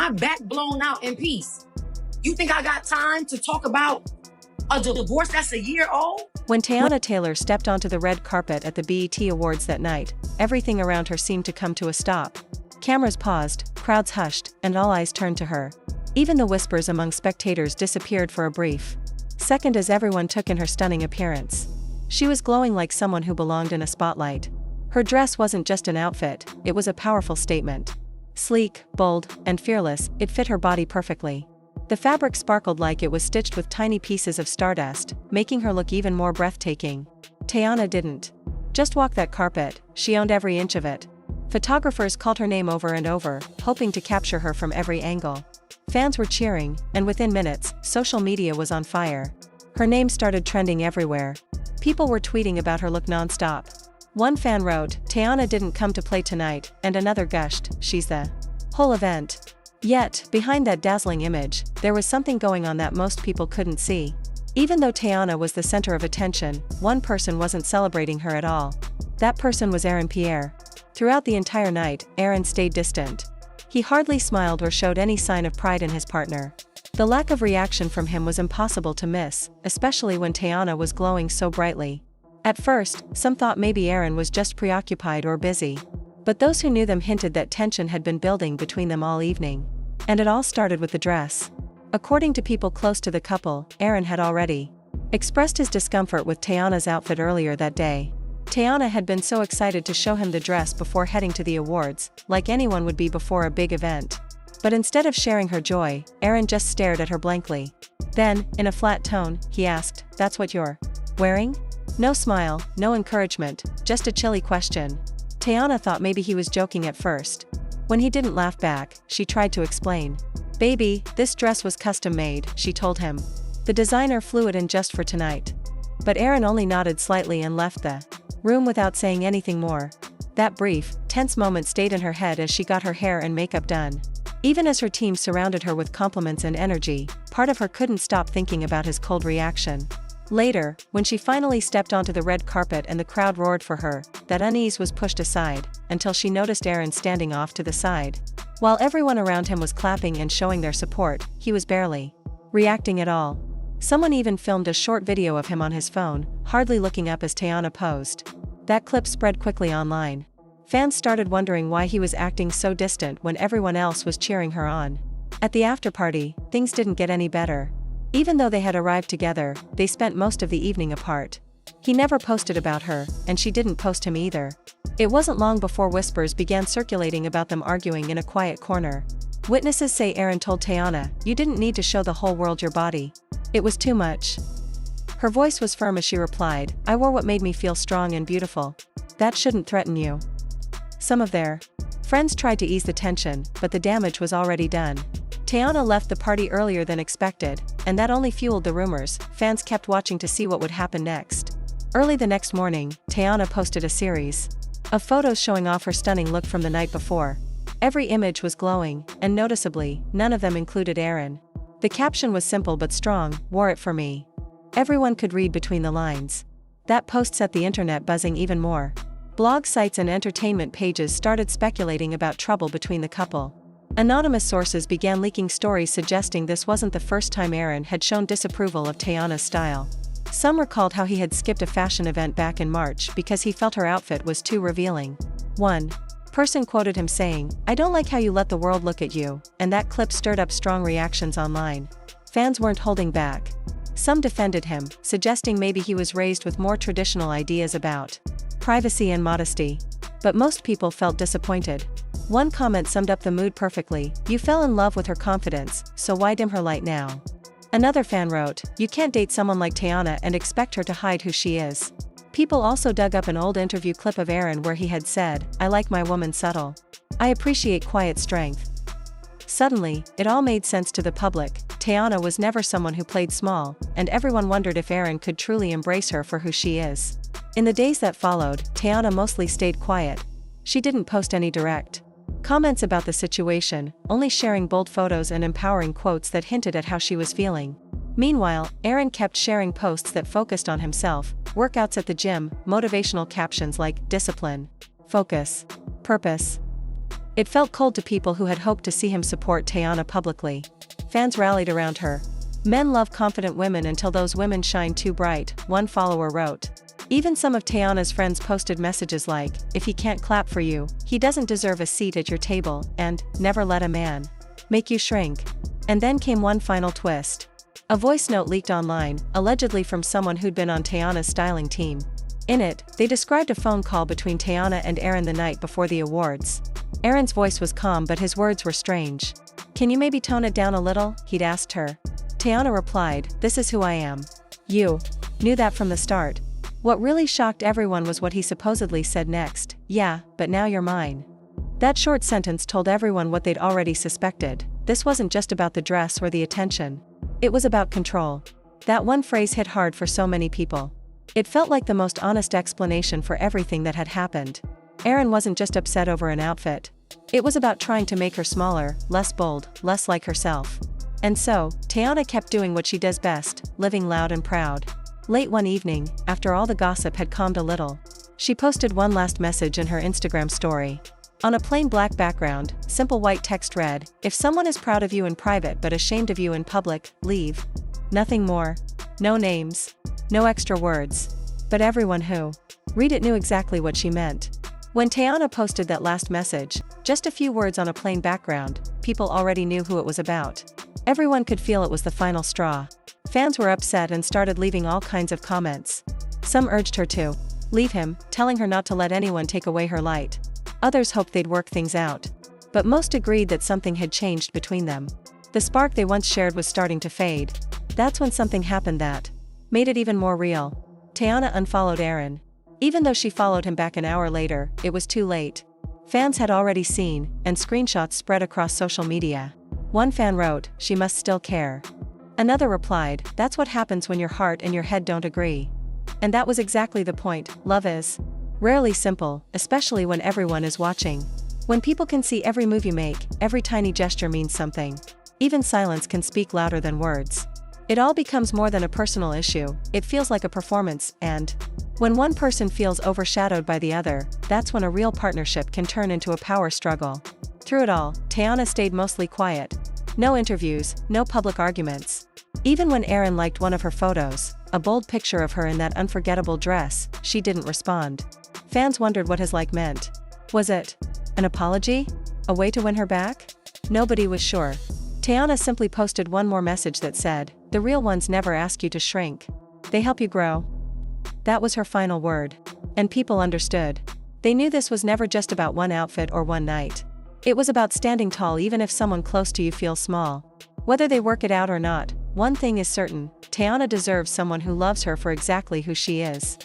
my back blown out in peace. You think I got time to talk about a divorce that's a year old? When Teyana Taylor stepped onto the red carpet at the BET Awards that night, everything around her seemed to come to a stop. Cameras paused, crowds hushed, and all eyes turned to her. Even the whispers among spectators disappeared for a brief second as everyone took in her stunning appearance. She was glowing like someone who belonged in a spotlight. Her dress wasn't just an outfit, it was a powerful statement. Sleek, bold, and fearless, it fit her body perfectly. The fabric sparkled like it was stitched with tiny pieces of stardust, making her look even more breathtaking. Teyana didn't just walk that carpet, she owned every inch of it. Photographers called her name over and over, hoping to capture her from every angle. Fans were cheering, and within minutes, social media was on fire. Her name started trending everywhere. People were tweeting about her look non-stop. One fan wrote, "Teyana didn't come to play tonight," and another gushed, "She's the whole event." Yet, behind that dazzling image, there was something going on that most people couldn't see. Even though Teyana was the center of attention, one person wasn't celebrating her at all. That person was Aaron Pierre. Throughout the entire night, Aaron stayed distant. He hardly smiled or showed any sign of pride in his partner. The lack of reaction from him was impossible to miss, especially when Teyana was glowing so brightly. At first, some thought maybe Aaron was just preoccupied or busy. But those who knew them hinted that tension had been building between them all evening. And it all started with the dress. According to people close to the couple, Aaron had already expressed his discomfort with Teyana's outfit earlier that day. Teyana had been so excited to show him the dress before heading to the awards, like anyone would be before a big event. But instead of sharing her joy, Aaron just stared at her blankly. Then, in a flat tone, he asked, "That's what you're wearing?" No smile, no encouragement, just a chilly question. Teyana thought maybe he was joking at first. When he didn't laugh back, she tried to explain. "Baby, this dress was custom made," she told him. "The designer flew it in just for tonight." But Aaron only nodded slightly and left the room without saying anything more. That brief, tense moment stayed in her head as she got her hair and makeup done. Even as her team surrounded her with compliments and energy, part of her couldn't stop thinking about his cold reaction. Later, when she finally stepped onto the red carpet and the crowd roared for her, that unease was pushed aside, until she noticed Aaron standing off to the side. While everyone around him was clapping and showing their support, he was barely reacting at all. Someone even filmed a short video of him on his phone, hardly looking up as Teyana posed. That clip spread quickly online. Fans started wondering why he was acting so distant when everyone else was cheering her on. At the after-party, things didn't get any better. Even though they had arrived together, they spent most of the evening apart. He never posted about her, and she didn't post him either. It wasn't long before whispers began circulating about them arguing in a quiet corner. Witnesses say Aaron told Teyana, "You didn't need to show the whole world your body. It was too much." Her voice was firm as she replied, "I wore what made me feel strong and beautiful. That shouldn't threaten you." Some of their friends tried to ease the tension, but the damage was already done. Teyana left the party earlier than expected, and that only fueled the rumors. Fans kept watching to see what would happen next. Early the next morning, Teyana posted a series of photos showing off her stunning look from the night before. Every image was glowing, and noticeably, none of them included Aaron. The caption was simple but strong, "Wore it for me." Everyone could read between the lines. That post set the internet buzzing even more. Blog sites and entertainment pages started speculating about trouble between the couple. Anonymous sources began leaking stories suggesting this wasn't the first time Aaron had shown disapproval of Teyana's style. Some recalled how he had skipped a fashion event back in March because he felt her outfit was too revealing. One person quoted him saying, "I don't like how you let the world look at you," and that clip stirred up strong reactions online. Fans weren't holding back. Some defended him, suggesting maybe he was raised with more traditional ideas about privacy and modesty. But most people felt disappointed. One comment summed up the mood perfectly, "You fell in love with her confidence, so why dim her light now?" Another fan wrote, "You can't date someone like Teyana and expect her to hide who she is." People also dug up an old interview clip of Aaron where he had said, "I like my woman subtle. I appreciate quiet strength." Suddenly, it all made sense to the public. Teyana was never someone who played small, and everyone wondered if Aaron could truly embrace her for who she is. In the days that followed, Teyana mostly stayed quiet. She didn't post any direct comments about the situation, only sharing bold photos and empowering quotes that hinted at how she was feeling. Meanwhile, Aaron kept sharing posts that focused on himself, workouts at the gym, motivational captions like "discipline," "focus," "purpose." It felt cold to people who had hoped to see him support Teyana publicly. Fans rallied around her. Men love confident women until those women shine too bright, one follower wrote. Even some of Teyana's friends posted messages like, if he can't clap for you, he doesn't deserve a seat at your table, and, never let a man make you shrink. And then came one final twist. A voice note leaked online, allegedly from someone who'd been on Teyana's styling team. In it, they described a phone call between Teyana and Aaron the night before the awards. Aaron's voice was calm but his words were strange. Can you maybe tone it down a little? He'd asked her. Teyana replied, this is who I am. You knew that from the start. What really shocked everyone was what he supposedly said next. Yeah, but now you're mine. That short sentence told everyone what they'd already suspected. This wasn't just about the dress or the attention. It was about control. That one phrase hit hard for so many people. It felt like the most honest explanation for everything that had happened. Aaron wasn't just upset over an outfit. It was about trying to make her smaller, less bold, less like herself. And so, Teyana kept doing what she does best, living loud and proud. Late one evening, after all the gossip had calmed a little, she posted one last message in her Instagram story. On a plain black background, simple white text read, if someone is proud of you in private but ashamed of you in public, leave. Nothing more. No names. No extra words. But everyone who read it knew exactly what she meant. When Teyana posted that last message, just a few words on a plain background, people already knew who it was about. Everyone could feel it was the final straw. Fans were upset and started leaving all kinds of comments. Some urged her to leave him, telling her not to let anyone take away her light. Others hoped they'd work things out. But most agreed that something had changed between them. The spark they once shared was starting to fade. That's when something happened that made it even more real. Teyana unfollowed Aaron. Even though she followed him back an hour later, it was too late. Fans had already seen, and screenshots spread across social media. One fan wrote, she must still care. Another replied, that's what happens when your heart and your head don't agree. And that was exactly the point. Love is rarely simple, especially when everyone is watching. When people can see every move you make, every tiny gesture means something. Even silence can speak louder than words. It all becomes more than a personal issue, it feels like a performance, and when one person feels overshadowed by the other, that's when a real partnership can turn into a power struggle. Through it all, Teyana stayed mostly quiet. No interviews, no public arguments. Even when Aaron liked one of her photos, a bold picture of her in that unforgettable dress, she didn't respond. Fans wondered what his like meant. Was it an apology? A way to win her back? Nobody was sure. Teyana simply posted one more message that said, the real ones never ask you to shrink. They help you grow. That was her final word. And people understood. They knew this was never just about one outfit or one night. It was about standing tall even if someone close to you feels small. Whether they work it out or not, one thing is certain, Teyana deserves someone who loves her for exactly who she is.